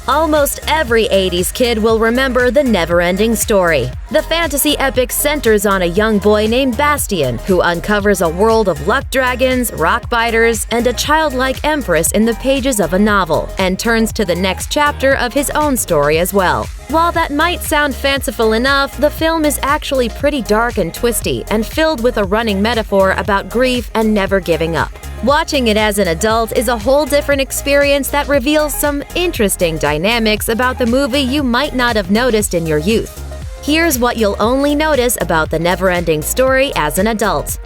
Almost every 80s kid will remember the Neverending Story. The fantasy epic centers on a young boy named Bastian who uncovers a world of luck dragons, rock biters, and a childlike empress in the pages of a novel, and turns to the next chapter of his own story as well. While that might sound fanciful enough, the film is actually pretty dark and twisty and filled with a running metaphor about grief and never giving up. Watching it as an adult is a whole different experience that reveals some interesting dynamics about the movie you might not have noticed in your youth. Here's what you'll only notice about the Neverending Story as an adult.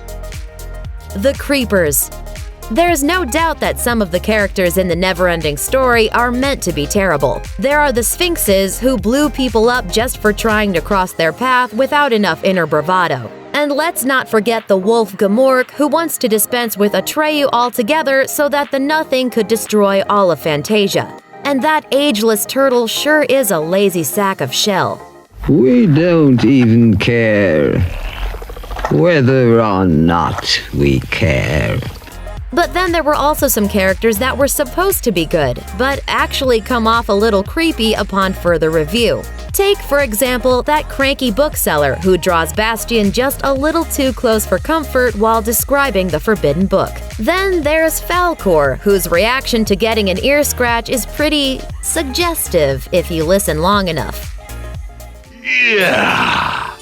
The Creepers. There's no doubt that some of the characters in the Neverending Story are meant to be terrible. There are the Sphinxes, who blew people up just for trying to cross their path without enough inner bravado. And let's not forget the wolf Gamork, who wants to dispense with Atreyu altogether so that the Nothing could destroy all of Fantasia. And that ageless turtle sure is a lazy sack of shell. We don't even care whether or not we care. But then there were also some characters that were supposed to be good, but actually come off a little creepy upon further review. Take, for example, that cranky bookseller who draws Bastian just a little too close for comfort while describing the forbidden book. Then there's Falcor, whose reaction to getting an ear scratch is pretty suggestive if you listen long enough. Yeah.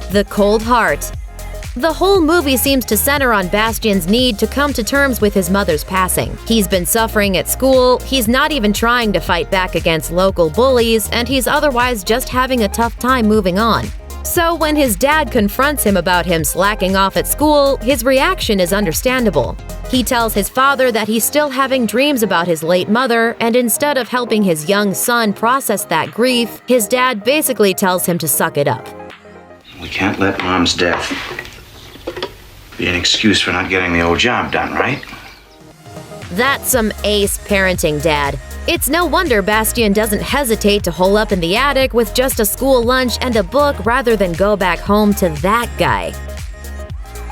The Cold Heart. The whole movie seems to center on Bastian's need to come to terms with his mother's passing. He's been suffering at school, he's not even trying to fight back against local bullies, and he's otherwise just having a tough time moving on. So when his dad confronts him about him slacking off at school, his reaction is understandable. He tells his father that he's still having dreams about his late mother, and instead of helping his young son process that grief, his dad basically tells him to suck it up. We can't let Mom's death be an excuse for not getting the old job done, right? That's some ace parenting, Dad. It's no wonder Bastian doesn't hesitate to hole up in the attic with just a school lunch and a book rather than go back home to that guy.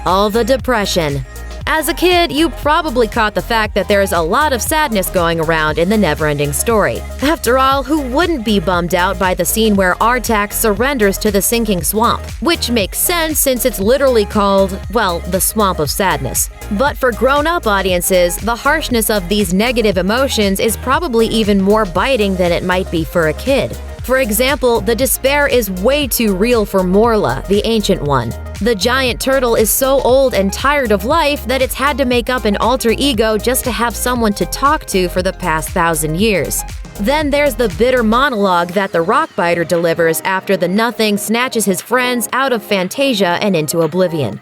All the depression. As a kid, you probably caught the fact that there's a lot of sadness going around in the Neverending Story. After all, who wouldn't be bummed out by the scene where Artak surrenders to the sinking swamp? Which makes sense since it's literally called, well, the Swamp of Sadness. But for grown-up audiences, the harshness of these negative emotions is probably even more biting than it might be for a kid. For example, the despair is way too real for Morla, the Ancient One. The giant turtle is so old and tired of life that it's had to make up an alter ego just to have someone to talk to for the past 1,000 years. Then there's the bitter monologue that the rockbiter delivers after the Nothing snatches his friends out of Fantasia and into oblivion.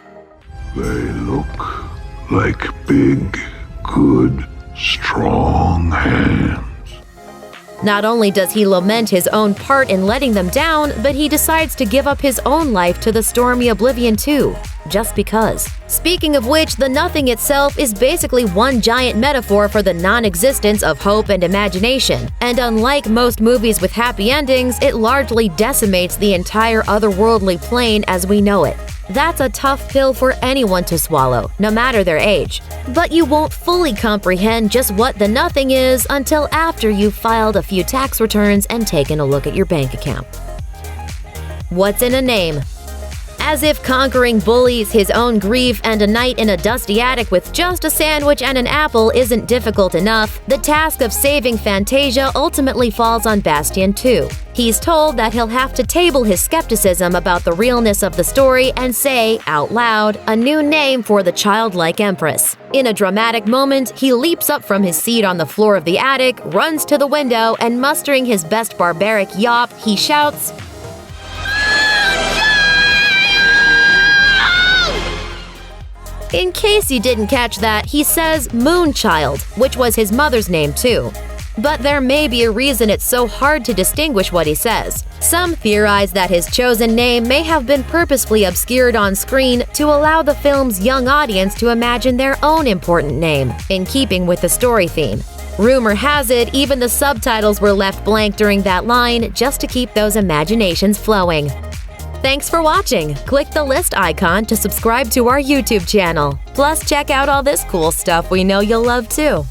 They look like big, good, strong hands. Not only does he lament his own part in letting them down, but he decides to give up his own life to the stormy oblivion too, just because. Speaking of which, the Nothing itself is basically one giant metaphor for the non-existence of hope and imagination, and unlike most movies with happy endings, it largely decimates the entire otherworldly plane as we know it. That's a tough pill for anyone to swallow, no matter their age. But you won't fully comprehend just what the Nothing is until after you've filed a few tax returns and taken a look at your bank account. What's in a name? As if conquering bullies, his own grief, and a night in a dusty attic with just a sandwich and an apple isn't difficult enough, the task of saving Fantasia ultimately falls on Bastian too. He's told that he'll have to table his skepticism about the realness of the story and say, out loud, a new name for the childlike empress. In a dramatic moment, he leaps up from his seat on the floor of the attic, runs to the window, and mustering his best barbaric yawp, he shouts, in case you didn't catch that, he says Moonchild, which was his mother's name too. But there may be a reason it's so hard to distinguish what he says. Some theorize that his chosen name may have been purposefully obscured on screen to allow the film's young audience to imagine their own important name, in keeping with the story theme. Rumor has it, even the subtitles were left blank during that line just to keep those imaginations flowing. Thanks for watching! Click the list icon to subscribe to our YouTube channel. Plus, check out all this cool stuff we know you'll love too.